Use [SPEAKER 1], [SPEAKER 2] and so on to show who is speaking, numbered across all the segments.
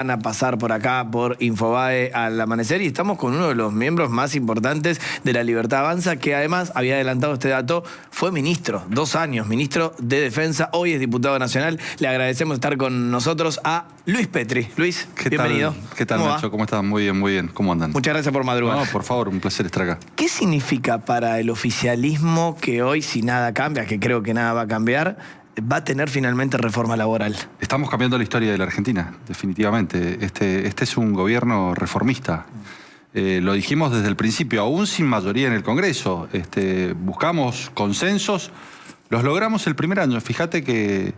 [SPEAKER 1] Van a pasar por acá, por Infobae al amanecer, y estamos con uno de los miembros más importantes de La Libertad Avanza, que además, había adelantado este dato, fue ministro, 2 años, ministro de Defensa, hoy es diputado nacional. Le agradecemos estar con nosotros a Luis Petri. Luis, bienvenido.
[SPEAKER 2] ¿Qué tal, Nacho? ¿Cómo están? Muy bien, muy bien. ¿Cómo andan?
[SPEAKER 1] Muchas gracias por madrugar.
[SPEAKER 2] No, por favor, un placer estar acá.
[SPEAKER 1] ¿Qué significa para el oficialismo que hoy, si nada cambia, que creo que nada va a cambiar, va a tener finalmente reforma laboral?
[SPEAKER 2] Estamos cambiando la historia de la Argentina, definitivamente. Este es un gobierno reformista. Lo dijimos desde el principio, aún sin mayoría en el Congreso. Buscamos consensos, los logramos el primer año. Fíjate que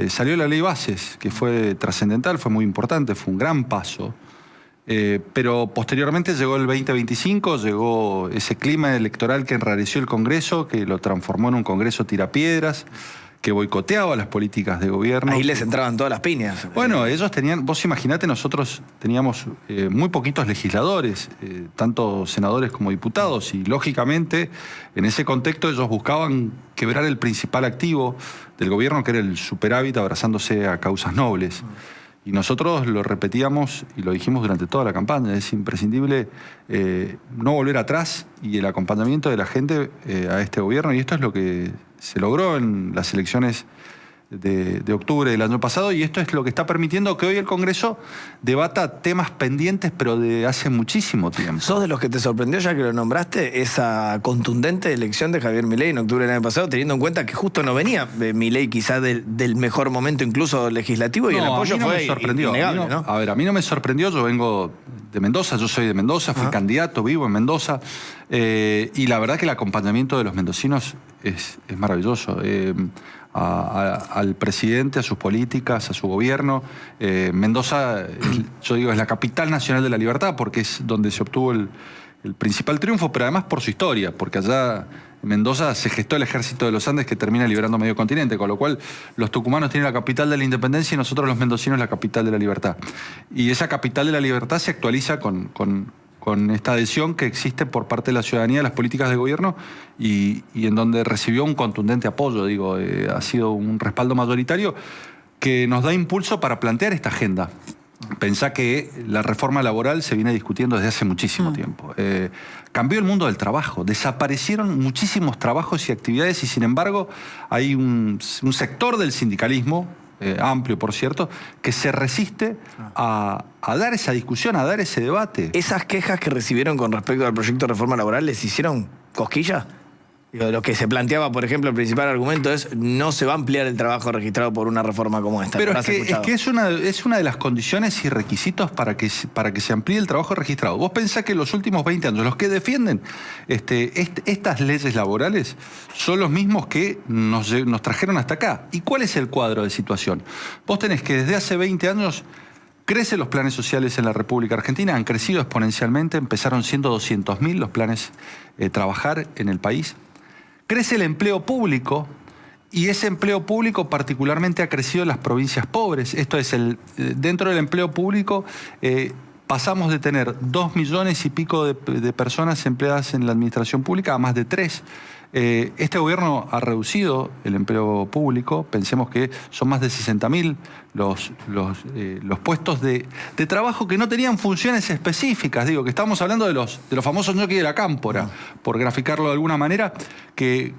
[SPEAKER 2] salió la ley Bases, que fue trascendental, fue muy importante, fue un gran paso. Pero posteriormente llegó el 2025, llegó ese clima electoral que enrareció el Congreso, que lo transformó en un Congreso tirapiedras, que boicoteaba las políticas de gobierno.
[SPEAKER 1] Ahí les entraban todas las piñas.
[SPEAKER 2] Bueno, ellos tenían, vos imaginate, nosotros teníamos muy poquitos legisladores, tanto senadores como diputados, y lógicamente en ese contexto ellos buscaban quebrar el principal activo del gobierno, que era el superávit, abrazándose a causas nobles. Y nosotros lo repetíamos y lo dijimos durante toda la campaña. Es imprescindible no volver atrás y el acompañamiento de la gente a este gobierno. Y esto es lo que se logró en las elecciones de octubre del año pasado, y esto es lo que está permitiendo que hoy el Congreso debata temas pendientes, pero de hace muchísimo tiempo.
[SPEAKER 1] ¿Sos de los que te sorprendió, ya que lo nombraste, esa contundente elección de Javier Milei en octubre del año pasado, teniendo en cuenta que justo no venía Milei quizá del mejor momento incluso legislativo, y el apoyo fue innegable, ¿no?
[SPEAKER 2] A ver, a mí no me sorprendió, yo vengo de Mendoza, yo soy de Mendoza, fui candidato, vivo en Mendoza, y la verdad que el acompañamiento de los mendocinos es maravilloso. Al presidente, a sus políticas, a su gobierno. Mendoza, yo digo, es la capital nacional de la libertad, porque es donde se obtuvo el principal triunfo, pero además por su historia, porque allá en Mendoza se gestó el Ejército de los Andes, que termina liberando medio continente, con lo cual los tucumanos tienen la capital de la independencia y nosotros los mendocinos la capital de la libertad. Y esa capital de la libertad se actualiza con esta adhesión que existe por parte de la ciudadanía a las políticas de gobierno, y en donde recibió un contundente apoyo. Digo, ha sido un respaldo mayoritario que nos da impulso para plantear esta agenda. Pensá que la reforma laboral se viene discutiendo desde hace muchísimo tiempo. Cambió el mundo del trabajo, desaparecieron muchísimos trabajos y actividades, y sin embargo hay un sector del sindicalismo, amplio por cierto, que se resiste a dar esa discusión, a dar ese debate.
[SPEAKER 1] ¿Esas quejas que recibieron con respecto al proyecto de reforma laboral les hicieron cosquillas? Lo que se planteaba, por ejemplo, el principal argumento es: no se va a ampliar el trabajo registrado por una reforma como esta.
[SPEAKER 2] Pero es que es una de las condiciones y requisitos para que se amplíe el trabajo registrado. Vos pensás que en los últimos 20 años los que defienden estas leyes laborales son los mismos que nos trajeron hasta acá. ¿Y cuál es el cuadro de situación? Vos tenés que desde hace 20 años crecen los planes sociales en la República Argentina, han crecido exponencialmente, empezaron siendo 200.000 los planes trabajar en el país. Crece el empleo público, y ese empleo público particularmente ha crecido en las provincias pobres. Esto es, dentro del empleo público pasamos de tener 2 millones y pico de personas empleadas en la administración pública a más de 3. Este gobierno ha reducido el empleo público. Pensemos que son más de 60.000 los puestos de trabajo que no tenían funciones específicas. Digo, que estamos hablando de los famosos ñoquis de la cámpora, por graficarlo de alguna manera, que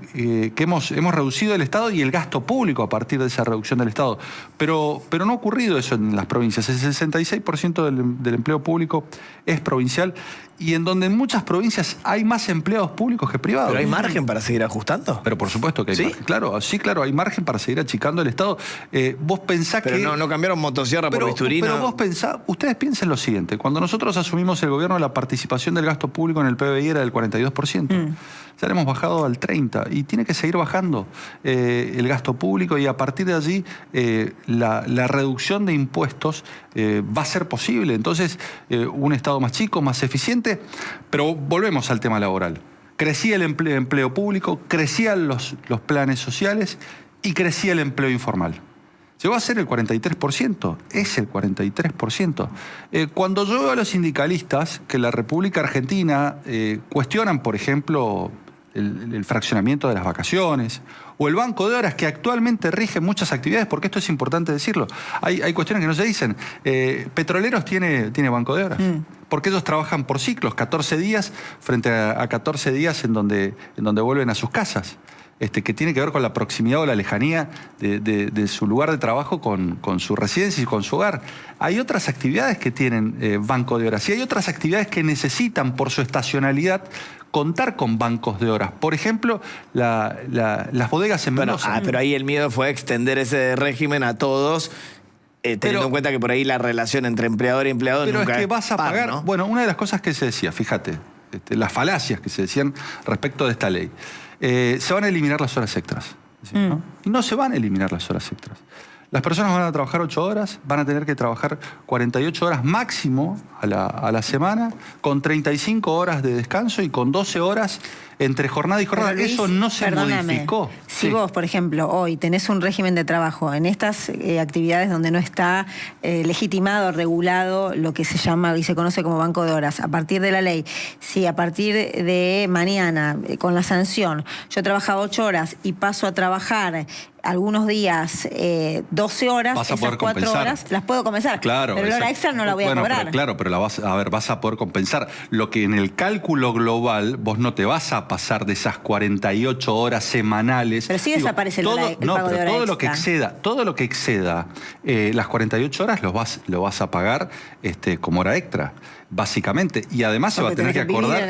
[SPEAKER 2] hemos reducido el Estado y el gasto público a partir de esa reducción del Estado. Pero no ha ocurrido eso en las provincias. El 66% del empleo público es provincial, y en donde en muchas provincias hay más empleados públicos que privados.
[SPEAKER 1] ¿Pero hay margen para seguir ajustando?
[SPEAKER 2] Pero por supuesto que hay margen. Claro, hay margen para seguir achicando el Estado. Vos pensás que...
[SPEAKER 1] No cambiaron motosierra por bisturí.
[SPEAKER 2] Pero vos ustedes piensen lo siguiente: cuando nosotros asumimos el gobierno, la participación del gasto público en el PBI era del 42%. Ya le hemos bajado al 30%, y tiene que seguir bajando el gasto público, y a partir de allí la reducción de impuestos va a ser posible. Entonces, un Estado más chico, más eficiente. Pero volvemos al tema laboral. Crecía el empleo público, crecían los planes sociales y crecía el empleo informal. Llegó a ser el 43%, es el 43%. Cuando yo veo a los sindicalistas que en la República Argentina cuestionan, por ejemplo, el fraccionamiento de las vacaciones, o el banco de horas que actualmente rige muchas actividades, porque esto es importante decirlo. Hay cuestiones que no se dicen. Petroleros tiene banco de horas, porque ellos trabajan por ciclos, 14 días frente a 14 días en donde vuelven a sus casas. Que tiene que ver con la proximidad o la lejanía de su lugar de trabajo con su residencia y con su hogar. Hay otras actividades que tienen banco de horas y hay otras actividades que necesitan, por su estacionalidad, contar con bancos de horas. Por ejemplo, las bodegas en Mendoza.
[SPEAKER 1] Pero ahí el miedo fue extender ese régimen a todos, teniendo en cuenta que por ahí la relación entre empleador y empleado nunca
[SPEAKER 2] es que vas a pagar,
[SPEAKER 1] ¿no?
[SPEAKER 2] Bueno, una de las cosas que se decía, fíjate, las falacias que se decían respecto de esta ley. Se van a eliminar las horas extras. ¿No? Y no se van a eliminar las horas extras. Las personas van a trabajar 8 horas, van a tener que trabajar 48 horas máximo a la semana, con 35 horas de descanso y con 12 horas entre jornada y jornada.
[SPEAKER 3] Pero Luis,
[SPEAKER 2] eso no se modificó.
[SPEAKER 3] Si vos, por ejemplo, hoy tenés un régimen de trabajo en estas actividades donde no está legitimado, regulado, lo que se llama y se conoce como banco de horas, a partir de la ley, si a partir de mañana, con la sanción, yo trabajaba 8 horas y paso a trabajar algunos días 12 horas,
[SPEAKER 2] vas a
[SPEAKER 3] esas
[SPEAKER 2] poder
[SPEAKER 3] 4
[SPEAKER 2] compensar.
[SPEAKER 3] Horas las puedo compensar.
[SPEAKER 2] Claro,
[SPEAKER 3] pero la hora extra no la voy a cobrar.
[SPEAKER 2] Pero la vas a poder compensar. Lo que en el cálculo global vos no te vas a pasar de esas 48 horas semanales.
[SPEAKER 3] Pero sí desaparece el pago de hora
[SPEAKER 2] todo
[SPEAKER 3] extra.
[SPEAKER 2] Lo que exceda las 48 horas lo vas a pagar como hora extra, básicamente. Y además se va a tener que acordar.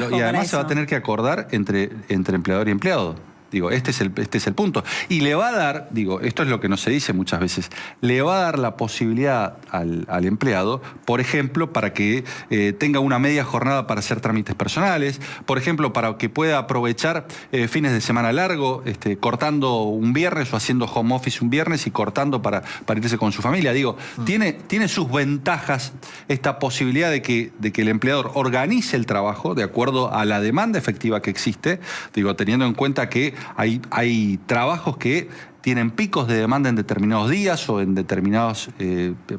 [SPEAKER 2] Y además se va a tener que acordar entre empleador y empleado. Digo, este es el punto. Y le va a dar, esto es lo que no se dice muchas veces, le va a dar la posibilidad al empleado, por ejemplo, para que tenga una media jornada para hacer trámites personales, por ejemplo, para que pueda aprovechar fines de semana largo, cortando un viernes o haciendo home office un viernes y cortando para irse con su familia. Tiene sus ventajas esta posibilidad de que el empleador organice el trabajo de acuerdo a la demanda efectiva que existe, teniendo en cuenta que hay trabajos que tienen picos de demanda en determinados días o en determinadas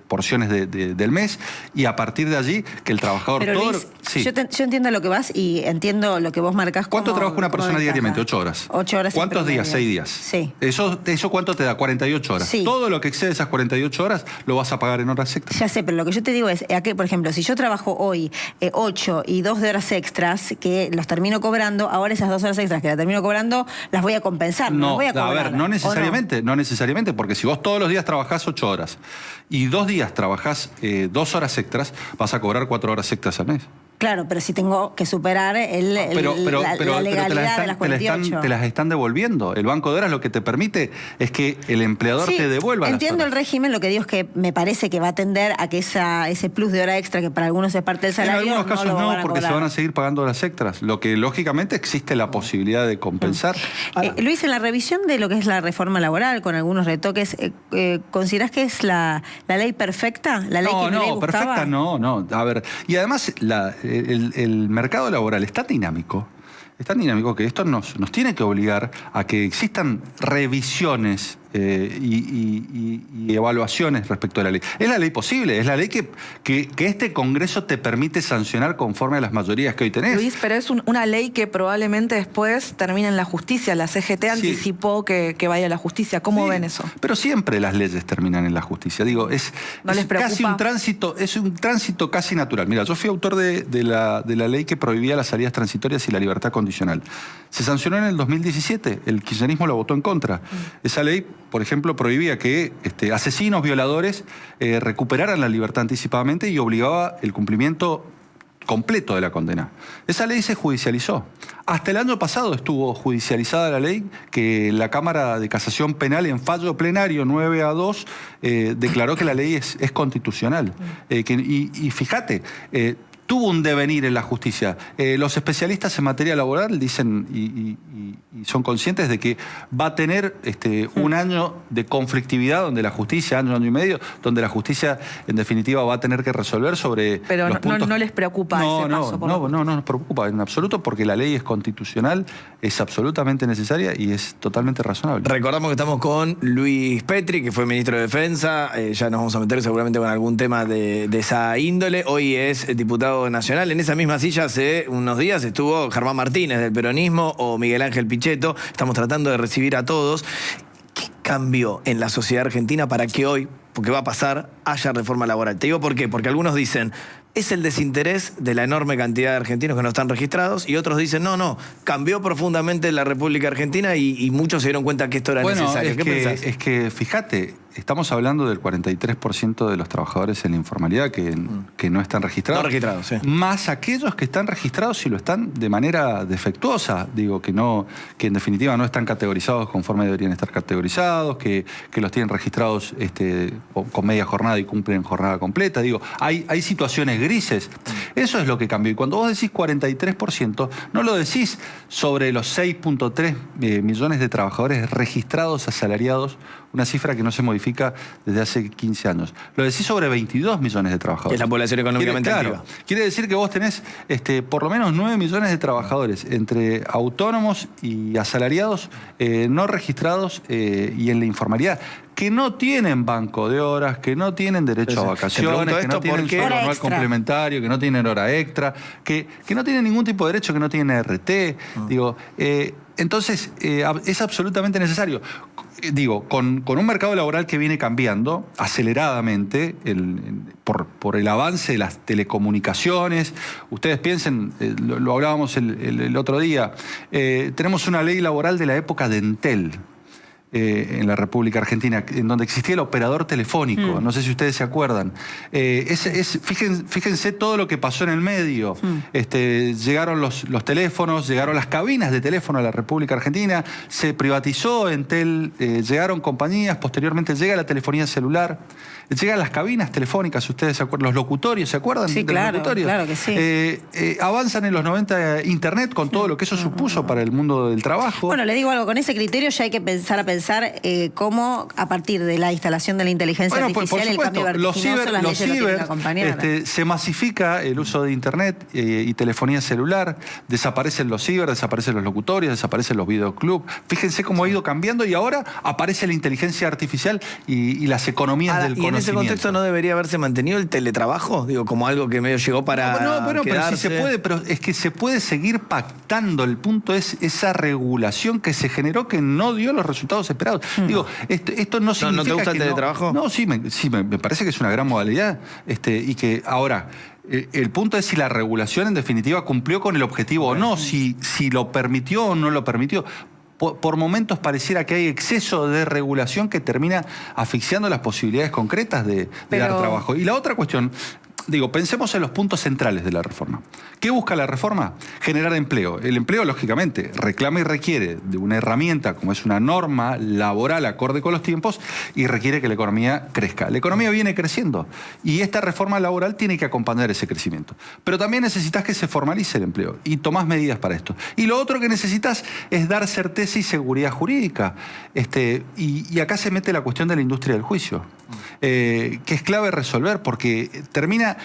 [SPEAKER 2] porciones del mes, y a partir de allí que el trabajador...
[SPEAKER 3] Pero Luis,
[SPEAKER 2] sí.
[SPEAKER 3] yo entiendo lo que vas y entiendo lo que vos marcás como...
[SPEAKER 2] ¿Cuánto trabaja una persona diariamente? 8 horas.
[SPEAKER 3] 8 horas.
[SPEAKER 2] ¿Cuántos días? 6 días.
[SPEAKER 3] Sí.
[SPEAKER 2] ¿Eso cuánto te da? 48 horas.
[SPEAKER 3] Sí.
[SPEAKER 2] Todo lo que excede esas 48 horas lo vas a pagar en horas extras.
[SPEAKER 3] Ya sé, pero lo que yo te digo es, por ejemplo, si yo trabajo hoy 8 y 2 de horas extras, que los termino cobrando, ahora esas 2 horas extras que las termino cobrando, las voy a compensar, no las voy a cobrar.
[SPEAKER 2] A ver, no necesariamente, porque si vos todos los días trabajás 8 horas y 2 días trabajás 2 horas extras, vas a cobrar 4 horas extras al mes.
[SPEAKER 3] Claro, pero si tengo que superar la legalidad de las 48.
[SPEAKER 2] Te las están devolviendo. El banco de horas lo que te permite es que el empleador te devuelva las horas.
[SPEAKER 3] Entiendo el régimen, lo que digo es que me parece que va a tender a que ese plus de hora extra, que para algunos es parte del salario,
[SPEAKER 2] en algunos casos no, porque
[SPEAKER 3] cobrar.
[SPEAKER 2] se van a seguir pagando horas extras. Lo que lógicamente existe la posibilidad de compensar.
[SPEAKER 3] Luis, en la revisión de lo que es la reforma laboral, con algunos retoques, ¿considerás que es la ley perfecta? ¿La ley que Milei buscaba?
[SPEAKER 2] Perfecta no. A ver, y además el mercado laboral es tan dinámico que esto nos tiene que obligar a que existan revisiones y evaluaciones respecto a la ley. Es la ley posible, es la ley que este Congreso te permite sancionar conforme a las mayorías que hoy tenés.
[SPEAKER 4] Luis, pero es una ley que probablemente después termine en la justicia. La CGT anticipó que vaya a la justicia. ¿Cómo ven eso?
[SPEAKER 2] Pero siempre las leyes terminan en la justicia. Es casi un tránsito casi natural. Mira, yo fui autor de la ley que prohibía las salidas transitorias y la libertad condicional. Se sancionó en el 2017, el kirchnerismo la votó en contra. Esa ley, por ejemplo, prohibía que asesinos, violadores recuperaran la libertad anticipadamente y obligaba el cumplimiento completo de la condena. Esa ley se judicializó. Hasta el año pasado estuvo judicializada la ley que la Cámara de Casación Penal en fallo plenario 9-2 declaró que la ley es constitucional. Y fíjate, tuvo un devenir en la justicia. Los especialistas en materia laboral dicen y son conscientes de que va a tener un año de conflictividad donde la justicia, año y medio, donde la justicia en definitiva va a tener que resolver sobre
[SPEAKER 4] Pero
[SPEAKER 2] los puntos.
[SPEAKER 4] no les preocupa ese paso.
[SPEAKER 2] No nos preocupa en absoluto, porque la ley es constitucional, es absolutamente necesaria y es totalmente razonable.
[SPEAKER 1] Recordamos que estamos con Luis Petri, que fue ministro de Defensa. Ya nos vamos a meter seguramente con algún tema de esa índole. Hoy es diputado Diputado Nacional. En esa misma silla hace unos días estuvo Germán Martínez del peronismo o Miguel Ángel Pichetto. Estamos tratando de recibir a todos. ¿Qué cambió en la sociedad argentina para que hoy, porque va a pasar, haya reforma laboral? Te digo por qué, porque algunos dicen, es el desinterés de la enorme cantidad de argentinos que no están registrados, y otros dicen, no, cambió profundamente la República Argentina y muchos se dieron cuenta que esto era necesario. ¿Qué pensás?
[SPEAKER 2] Es que, fíjate, estamos hablando del 43% de los trabajadores en la informalidad que no están registrados.
[SPEAKER 1] No registrados, sí.
[SPEAKER 2] Más aquellos que están registrados y lo están de manera defectuosa. Digo, que en definitiva no están categorizados conforme deberían estar categorizados, que los tienen registrados con media jornada y cumplen jornada completa. Digo, hay situaciones grises. Eso es lo que cambió. Y cuando vos decís 43%, no lo decís sobre los 6.3 millones de trabajadores registrados asalariados, una cifra que no se modifica desde hace 15 años. Lo decís sobre 22 millones de trabajadores.
[SPEAKER 1] Que es la población económicamente activa.
[SPEAKER 2] Quiere decir que vos tenés por lo menos 9 millones de trabajadores entre autónomos y asalariados no registrados y en la informalidad, que no tienen banco de horas, que no tienen derecho a vacaciones, que no tienen sueldo anual complementario, que no tienen hora extra, que no tienen ningún tipo de derecho, que no tienen RT. Digo, entonces es absolutamente necesario. Digo, con un mercado laboral que viene cambiando aceleradamente por el avance de las telecomunicaciones. Ustedes piensen, lo hablábamos el otro día, tenemos una ley laboral de la época de Entel. En la República Argentina, en donde existía el operador telefónico. No sé si ustedes se acuerdan. Fíjense todo lo que pasó en el medio. Llegaron los teléfonos, llegaron las cabinas de teléfono a la República Argentina, se privatizó Entel, llegaron compañías, posteriormente llega la telefonía celular, llegan las cabinas telefónicas, ustedes se acuerdan, los locutorios, ¿se acuerdan?
[SPEAKER 3] Sí, claro, claro que sí.
[SPEAKER 2] Avanzan en los 90 Internet con todo lo que eso supuso para el mundo del trabajo.
[SPEAKER 3] Bueno, le digo algo, con ese criterio ya hay que pensar cómo a partir de la instalación de la inteligencia artificial el cambio vertiginoso, las leyes lo tienen que acompañar.
[SPEAKER 2] Se masifica el uso de Internet y telefonía celular, desaparecen los ciber, desaparecen los locutorios, desaparecen los videoclubs. Fíjense cómo ha ido cambiando y ahora aparece la inteligencia artificial y las economías del conocimiento.
[SPEAKER 1] ¿Y en ese contexto no debería haberse mantenido el teletrabajo? Digo, como algo que medio llegó para
[SPEAKER 2] bueno, pero
[SPEAKER 1] quedarse.
[SPEAKER 2] sí se puede, pero es que se puede seguir pactando. El punto es esa regulación que se generó que no dio los resultados esperados. Digo, esto no significa.
[SPEAKER 1] ¿No te gusta el teletrabajo?
[SPEAKER 2] No, sí, me parece que es una gran modalidad. Y que ahora, el punto es si la regulación en definitiva cumplió con el objetivo o no, si lo permitió o no lo permitió. Por momentos pareciera que hay exceso de regulación que termina asfixiando las posibilidades concretas de dar trabajo. Y la otra cuestión, digo, pensemos en los puntos centrales de la reforma. ¿Qué busca la reforma? Generar empleo. El empleo, lógicamente, reclama y requiere de una herramienta como es una norma laboral acorde con los tiempos y requiere que la economía crezca. La economía viene creciendo y esta reforma laboral tiene que acompañar ese crecimiento. Pero también necesitas que se formalice el empleo y tomás medidas para esto. Y lo otro que necesitas es dar certeza y seguridad jurídica. Y acá se mete la cuestión de la industria del juicio, que es clave resolver porque termina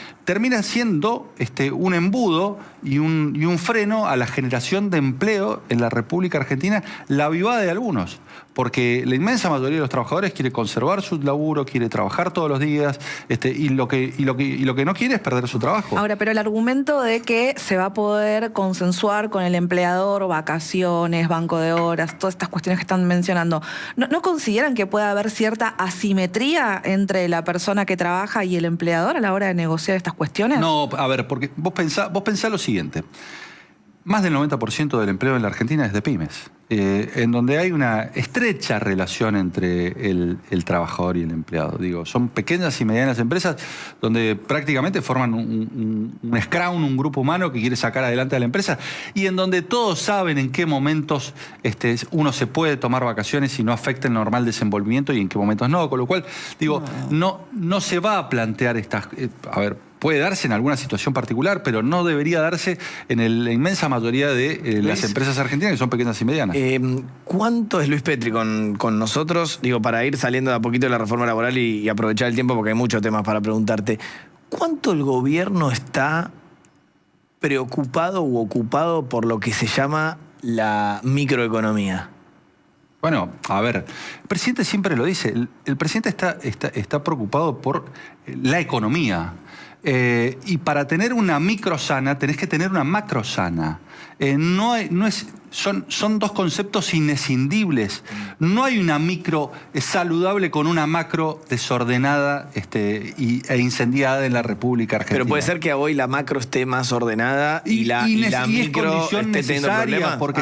[SPEAKER 2] siendo un embudo y un freno a la generación de empleo en la República Argentina, la avivada de algunos. Porque la inmensa mayoría de los trabajadores quiere conservar su laburo, quiere trabajar todos los días, y lo que no quiere es perder su trabajo.
[SPEAKER 4] Ahora, pero el argumento de que se va a poder consensuar con el empleador, vacaciones, banco de horas, todas estas cuestiones que están mencionando, ¿no consideran que puede haber cierta asimetría entre la persona que trabaja y el empleador a la hora de negociar estas cuestiones?
[SPEAKER 2] No, a ver, porque vos pensá lo siguiente. Más del 90% del empleo en la Argentina es de pymes, en donde hay una estrecha relación entre el trabajador y el empleado. Digo, son pequeñas y medianas empresas donde prácticamente forman un scrum, un grupo humano que quiere sacar adelante a la empresa y en donde todos saben en qué momentos uno se puede tomar vacaciones y no afecta el normal desenvolvimiento y en qué momentos no. Con lo cual, digo, no se va a plantear estas... puede darse en alguna situación particular, pero no debería darse en la inmensa mayoría de las empresas argentinas que son pequeñas y medianas.
[SPEAKER 1] ¿Cuánto es Luis Petri con nosotros? Digo, para ir saliendo de a poquito de la reforma laboral y aprovechar el tiempo porque hay muchos temas para preguntarte. ¿Cuánto el gobierno está preocupado u ocupado por lo que se llama la microeconomía?
[SPEAKER 2] Bueno, a ver, el presidente siempre lo dice, el presidente está preocupado por la economía. Y para tener una micro sana, tenés que tener una macro sana. Son dos conceptos inescindibles. No hay una micro saludable con una macro desordenada e incendiada en la República Argentina.
[SPEAKER 1] Pero puede ser que hoy la macro esté más ordenada y la micro
[SPEAKER 2] es condición
[SPEAKER 1] esté teniendo
[SPEAKER 2] necesaria
[SPEAKER 1] problemas.
[SPEAKER 2] porque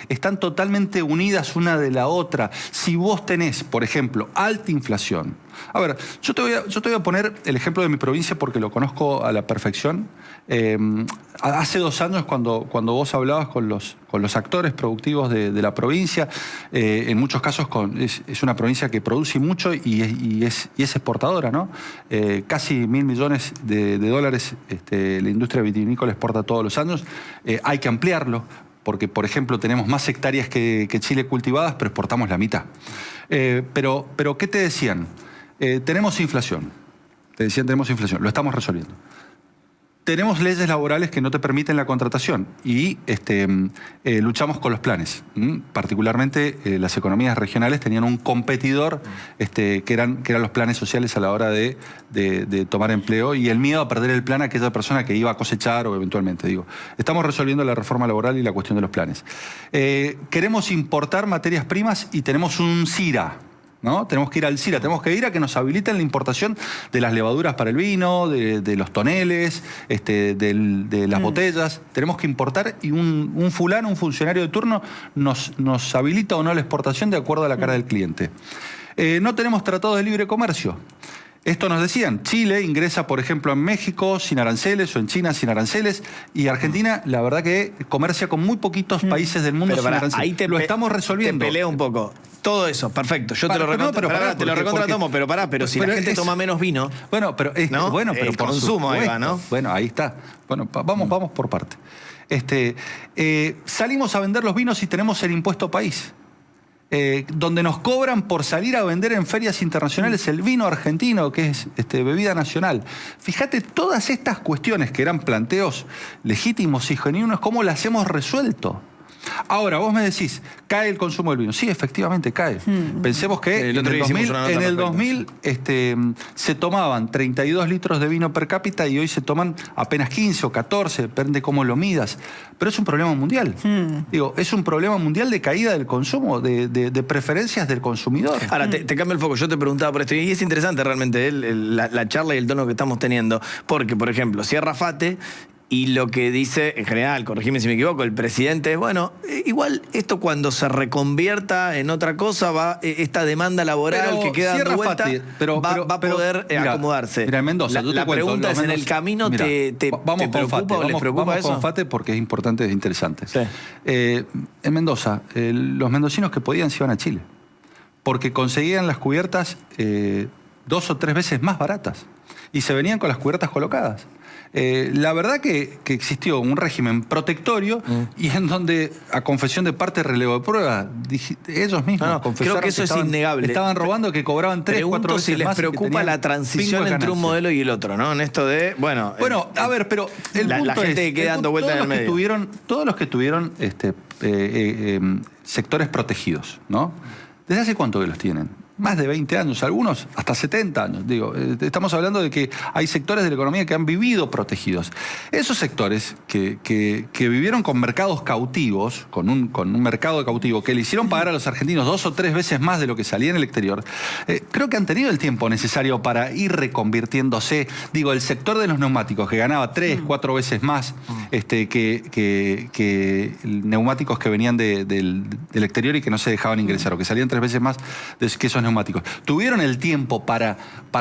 [SPEAKER 2] están totalmente unidas una de la otra. Si vos tenés, por ejemplo, alta inflación. A ver, yo te voy a poner el ejemplo de mi provincia porque lo conozco a la perfección. Hace 2 años, cuando vos hablabas con los actores productivos de la provincia, en muchos casos es una provincia que produce mucho y es exportadora, ¿no? Casi 1.000 millones de dólares la industria vitivinícola exporta todos los años. Hay que ampliarlo. Porque, por ejemplo, tenemos más hectáreas que Chile cultivadas, pero exportamos la mitad. Pero ¿qué te decían? Tenemos inflación. Te decían, tenemos inflación. Lo estamos resolviendo. Tenemos leyes laborales que no te permiten la contratación y luchamos con los planes. Particularmente las economías regionales tenían un competidor que eran los planes sociales a la hora de tomar empleo y el miedo a perder el plan a aquella persona que iba a cosechar o eventualmente. Estamos resolviendo la reforma laboral y la cuestión de los planes. Queremos importar materias primas y tenemos un CIRA. ¿No? Tenemos que ir al CIRA, tenemos que ir a que nos habiliten la importación de las levaduras para el vino, de los toneles, de las botellas. Tenemos que importar y un funcionario de turno, nos habilita o no la exportación de acuerdo a la cara del cliente. No tenemos tratados de libre comercio. Esto nos decían, Chile ingresa, por ejemplo, en México sin aranceles o en China sin aranceles y Argentina, la verdad que comercia con muy poquitos países del mundo sin aranceles.
[SPEAKER 1] Ahí
[SPEAKER 2] lo estamos resolviendo.
[SPEAKER 1] Te peleo un poco. Todo eso, perfecto. Yo te lo recontratomo, pero si la gente toma menos vino.
[SPEAKER 2] Bueno, pero
[SPEAKER 1] el
[SPEAKER 2] por
[SPEAKER 1] consumo ahí va, ¿no?
[SPEAKER 2] Bueno, ahí está. Bueno, vamos por parte. Salimos a vender los vinos y tenemos el impuesto país. Donde nos cobran por salir a vender en ferias internacionales el vino argentino, que es bebida nacional. Fíjate, todas estas cuestiones que eran planteos legítimos y genuinos, ¿cómo las hemos resuelto? Ahora, vos me decís, ¿cae el consumo del vino? Sí, efectivamente cae. Pensemos que en el 2000 se tomaban 32 litros de vino per cápita y hoy se toman apenas 15 o 14, depende cómo lo midas. Pero es un problema mundial. Es un problema mundial de caída del consumo, de preferencias del consumidor.
[SPEAKER 1] Ahora, te cambio el foco. Yo te preguntaba por esto y es interesante realmente la charla y el tono que estamos teniendo. Porque, por ejemplo, cierra FATE. Y lo que dice, en general, corregime si me equivoco, el presidente es, bueno, igual esto cuando se reconvierta en otra cosa, va esta demanda laboral que queda dando vuelta, va a poder acomodarse.
[SPEAKER 2] Mira, en Mendoza,
[SPEAKER 1] la pregunta es, ¿en el camino te preocupa o les preocupa eso?
[SPEAKER 2] Vamos con FATE porque es importante, es interesante.
[SPEAKER 1] Sí.
[SPEAKER 2] En Mendoza, los mendocinos que podían se iban a Chile, porque conseguían las cubiertas 2 o 3 veces más baratas y se venían con las cubiertas colocadas. La verdad que existió un régimen protectorio y en donde, a confesión de parte, relevo de prueba, ellos mismos confesaron
[SPEAKER 1] creo que eso es innegable.
[SPEAKER 2] Estaban robando, que cobraban 3 o 4 veces
[SPEAKER 1] si les
[SPEAKER 2] más.
[SPEAKER 1] preocupa la transición entre un modelo y el otro, ¿no? En esto de,
[SPEAKER 2] bueno, a ver, pero
[SPEAKER 1] la gente que queda dando vueltas en el medio.
[SPEAKER 2] Todos los que tuvieron sectores protegidos, ¿no? ¿Desde hace cuánto que los tienen? Más de 20 años, algunos hasta 70 años. Estamos hablando de que hay sectores de la economía que han vivido protegidos. Esos sectores que vivieron con mercados cautivos, con un mercado cautivo, que le hicieron pagar a los argentinos 2 o 3 veces más de lo que salía en el exterior, creo que han tenido el tiempo necesario para ir reconvirtiéndose. El sector de los neumáticos, que ganaba 3, 4 veces más que neumáticos que venían del exterior y que no se dejaban ingresar, o que salían 3 veces más que esos neumáticos. Tuvieron el tiempo para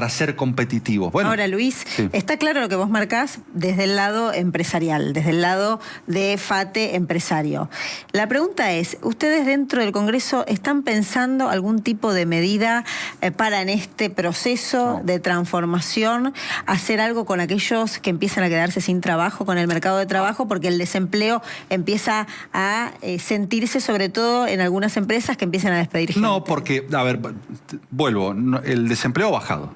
[SPEAKER 2] ser competitivos. Bueno,
[SPEAKER 3] ahora, Luis, está claro lo que vos marcás desde el lado empresarial, desde el lado de FATE empresario. La pregunta es, ¿ustedes dentro del Congreso están pensando algún tipo de medida para en este proceso de transformación hacer algo con aquellos que empiezan a quedarse sin trabajo, con el mercado de trabajo, porque el desempleo empieza a sentirse sobre todo en algunas empresas que empiezan a despedir gente?
[SPEAKER 2] No, porque, a ver, vuelvo, el desempleo ha bajado.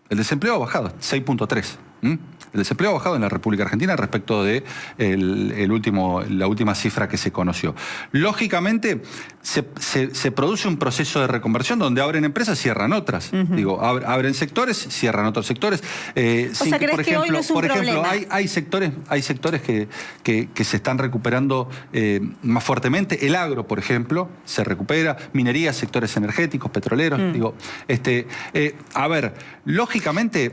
[SPEAKER 2] El desempleo ha bajado, 6.3. El desempleo ha bajado en la República Argentina respecto de la última cifra que se conoció. Lógicamente, se produce un proceso de reconversión donde abren empresas, cierran otras. Digo, abren sectores, cierran otros sectores.
[SPEAKER 3] ¿crees que hoy no es un problema?
[SPEAKER 2] Hay sectores que se están recuperando más fuertemente. El agro, por ejemplo, se recupera. Minería, sectores energéticos, petroleros. Digo, a ver, lógicamente,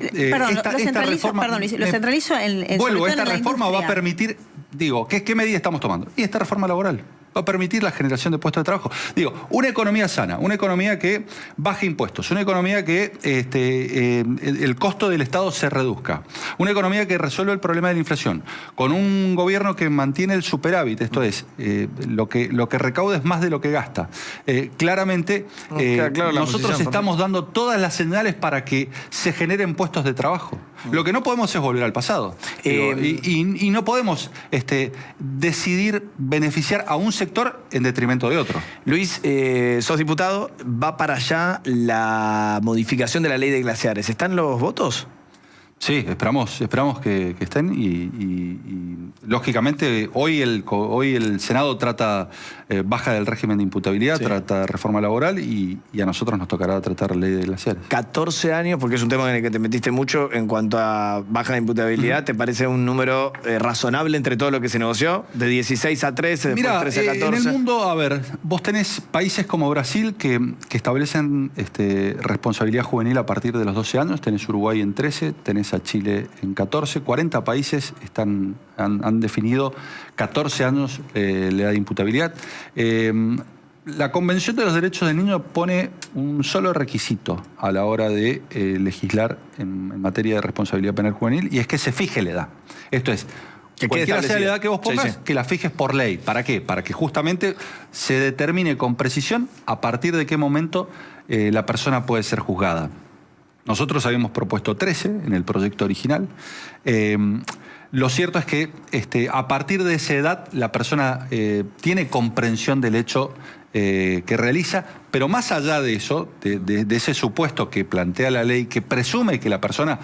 [SPEAKER 2] esta reforma...
[SPEAKER 3] Perdón, Luis, lo centralizo en
[SPEAKER 2] vuelvo,
[SPEAKER 3] sobre todo
[SPEAKER 2] esta
[SPEAKER 3] en la
[SPEAKER 2] reforma va a
[SPEAKER 3] industria.
[SPEAKER 2] permitir, digo, ¿qué medida estamos tomando? Y esta reforma laboral va a permitir la generación de puestos de trabajo. Digo, una economía sana, una economía que baje impuestos, una economía que el costo del Estado se reduzca, una economía que resuelva el problema de la inflación, con un gobierno que mantiene el superávit, esto es, lo que recauda es más de lo que gasta. Claramente, nosotros estamos dando todas las señales para que se generen puestos de trabajo. Lo que no podemos es volver al pasado. Y no podemos decidir beneficiar a un sector en detrimento de otro.
[SPEAKER 1] Luis, sos diputado, va para allá la modificación de la ley de glaciares. ¿Están los votos?
[SPEAKER 2] Sí, esperamos que estén y lógicamente hoy el Senado baja del régimen de imputabilidad, trata de reforma laboral y a nosotros nos tocará tratar la ley de glaciares. 14
[SPEAKER 1] años, porque es un tema en el que te metiste mucho en cuanto a baja de imputabilidad. ¿Te parece un número razonable entre todo lo que se negoció? De 16 a 13, después
[SPEAKER 2] Mira,
[SPEAKER 1] 13 a 14.
[SPEAKER 2] En el mundo, a ver, vos tenés países como Brasil que establecen responsabilidad juvenil a partir de los 12 años, tenés Uruguay en 13, tenés a Chile en 14, 40 países han definido 14 años la edad de imputabilidad. La Convención de los Derechos del Niño pone un solo requisito a la hora de legislar en materia de responsabilidad penal juvenil y es que se fije la edad. Esto es, cualquiera sea la edad que vos pongas, que la fijes por ley. ¿Para qué? Para que justamente se determine con precisión a partir de qué momento la persona puede ser juzgada. Nosotros habíamos propuesto 13 en el proyecto original. Lo cierto es que a partir de esa edad la persona tiene comprensión del hecho que realiza, pero más allá de eso, de ese supuesto que plantea la ley, que presume que la persona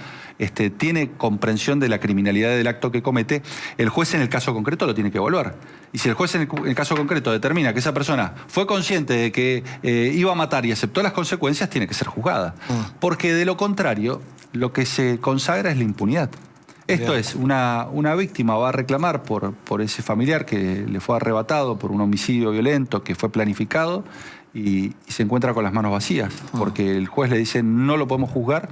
[SPEAKER 2] tiene comprensión de la criminalidad del acto que comete, el juez en el caso concreto lo tiene que evaluar. Y si el juez en el caso concreto determina que esa persona fue consciente de que iba a matar y aceptó las consecuencias, tiene que ser juzgada. Porque de lo contrario, lo que se consagra es la impunidad. Esto es, una víctima va a reclamar por ese familiar que le fue arrebatado por un homicidio violento que fue planificado y se encuentra con las manos vacías, porque el juez le dice no lo podemos juzgar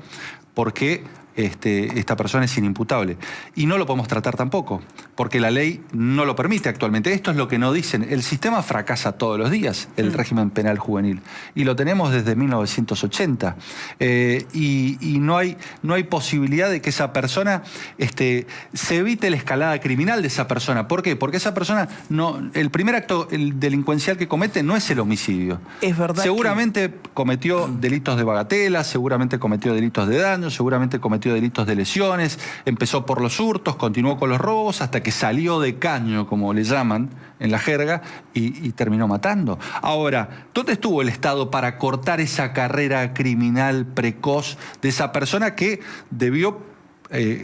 [SPEAKER 2] porque esta persona es inimputable. Y no lo podemos tratar tampoco, porque la ley no lo permite actualmente. Esto es lo que no dicen. El sistema fracasa todos los días, el régimen penal juvenil. Y lo tenemos desde 1980. Y no hay posibilidad de que esa persona se evite la escalada criminal de esa persona. ¿Por qué? Porque esa persona, el primer acto delincuencial que comete no es el homicidio.
[SPEAKER 1] Es verdad.
[SPEAKER 2] Seguramente cometió delitos de bagatela, seguramente cometió delitos de daño, seguramente cometió delitos de lesiones, empezó por los hurtos, continuó con los robos, hasta que salió de caño, como le llaman en la jerga, y terminó matando. Ahora, ¿dónde estuvo el Estado para cortar esa carrera criminal precoz de esa persona que debió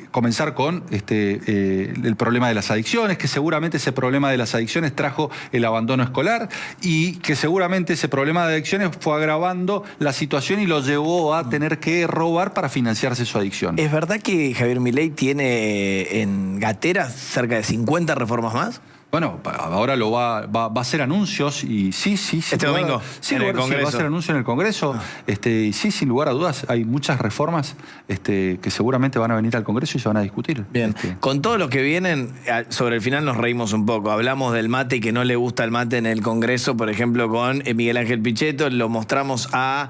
[SPEAKER 2] comenzar con el problema de las adicciones, que seguramente ese problema de las adicciones trajo el abandono escolar y que seguramente ese problema de adicciones fue agravando la situación y lo llevó a tener que robar para financiarse su adicción?
[SPEAKER 1] ¿Es verdad que Javier Milei tiene en gatera cerca de 50 reformas más?
[SPEAKER 2] Bueno, ahora va a hacer anuncios y sí.
[SPEAKER 1] Este domingo, en el Congreso.
[SPEAKER 2] Va a hacer anuncios en el Congreso. Y sí, sin lugar a dudas, hay muchas reformas que seguramente van a venir al Congreso y se van a discutir.
[SPEAKER 1] Bien. Con todos los que vienen, sobre el final nos reímos un poco. Hablamos del mate y que no le gusta el mate en el Congreso, por ejemplo, con Miguel Ángel Pichetto. Lo mostramos a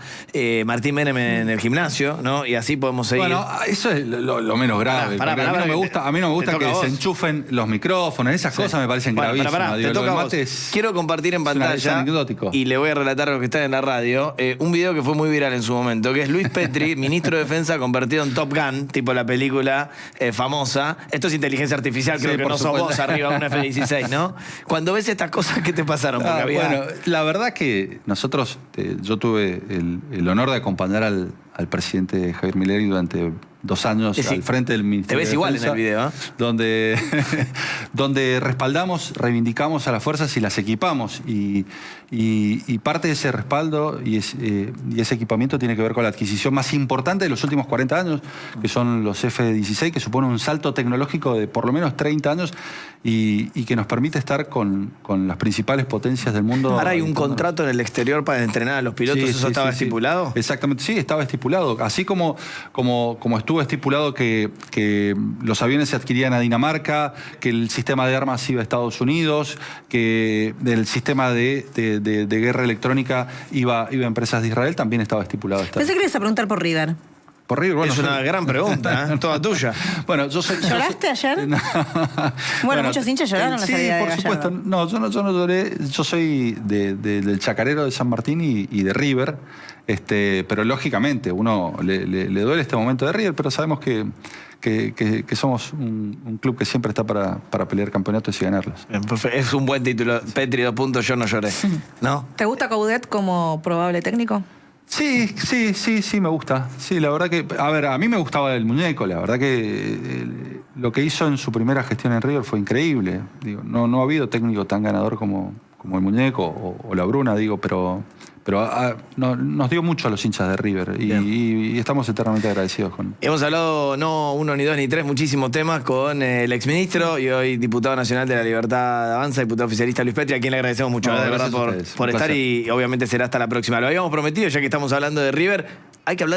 [SPEAKER 1] Martín Menem en el gimnasio, ¿no? Y así podemos seguir.
[SPEAKER 2] Bueno, eso es lo menos grave. A mí no me gusta que desenchufen los micrófonos. Esas cosas me parecen gravísimas.
[SPEAKER 1] Te toca a vos. Quiero compartir en pantalla, y le voy a relatar a los que están en la radio, un video que fue muy viral en su momento, que es Luis Petri, ministro de Defensa, convertido en Top Gun, tipo la película famosa. Esto es inteligencia artificial, creo que no sos vos arriba de un F-16, ¿no? Cuando ves estas cosas, ¿qué te pasaron?
[SPEAKER 2] Bueno, la verdad que nosotros, yo tuve el honor de acompañar al presidente Javier Milei durante 2 años
[SPEAKER 1] Sí,
[SPEAKER 2] al frente del Ministerio
[SPEAKER 1] te ves
[SPEAKER 2] de
[SPEAKER 1] igual
[SPEAKER 2] Defensa,
[SPEAKER 1] en el video, ¿eh?
[SPEAKER 2] donde respaldamos, reivindicamos a las fuerzas y las equipamos. Y parte de ese respaldo y ese equipamiento tiene que ver con la adquisición más importante de los últimos 40 años, que son los F-16, que supone un salto tecnológico de por lo menos 30 años y que nos permite estar con las principales potencias del mundo.
[SPEAKER 1] Ahora hay un contrato en el exterior para entrenar a los pilotos,
[SPEAKER 2] Sí,
[SPEAKER 1] ¿eso
[SPEAKER 2] sí,
[SPEAKER 1] estaba
[SPEAKER 2] sí, sí.
[SPEAKER 1] estipulado?
[SPEAKER 2] Exactamente, sí, estaba estipulado. Así como estuvo estipulado que los aviones se adquirían a Dinamarca, que el sistema de armas iba a Estados Unidos, que el sistema de guerra electrónica iba a empresas de Israel, también estaba estipulado.
[SPEAKER 3] Pensé que le ibas a preguntar por River.
[SPEAKER 2] Por River, bueno,
[SPEAKER 1] Es una gran pregunta, ¿eh? Toda tuya.
[SPEAKER 2] Bueno,
[SPEAKER 3] ¿Lloraste ayer? Bueno, muchos hinchas lloraron la
[SPEAKER 2] sí,
[SPEAKER 3] salida de
[SPEAKER 2] por
[SPEAKER 3] Gallardo.
[SPEAKER 2] supuesto. No, yo no lloré. Yo soy del Chacarero de San Martín y de River. Pero lógicamente, uno le duele este momento de River, pero sabemos que somos un club que siempre está para pelear campeonatos y ganarlos.
[SPEAKER 1] Bien, es un buen título. Petri, 2 puntos, yo no lloré. ¿No?
[SPEAKER 4] ¿Te gusta Coudet como probable técnico?
[SPEAKER 2] Sí, me gusta. Sí, la verdad que, a mí me gustaba el muñeco, la verdad que lo que hizo en su primera gestión en River fue increíble. Digo, no ha habido técnico tan ganador como el muñeco o la Bruna, digo, pero nos dio mucho a los hinchas de River y estamos eternamente agradecidos con.
[SPEAKER 1] Hemos hablado no 1, ni 2, ni 3, muchísimos temas con el exministro y hoy diputado nacional de la Libertad Avanza, diputado oficialista Luis Petri, a quien le agradecemos mucho,
[SPEAKER 2] No,
[SPEAKER 1] de verdad,
[SPEAKER 2] gracias a ustedes.
[SPEAKER 1] por
[SPEAKER 2] Un
[SPEAKER 1] estar
[SPEAKER 2] placer.
[SPEAKER 1] y obviamente será hasta la próxima. Lo habíamos prometido, ya que estamos hablando de River, hay que hablar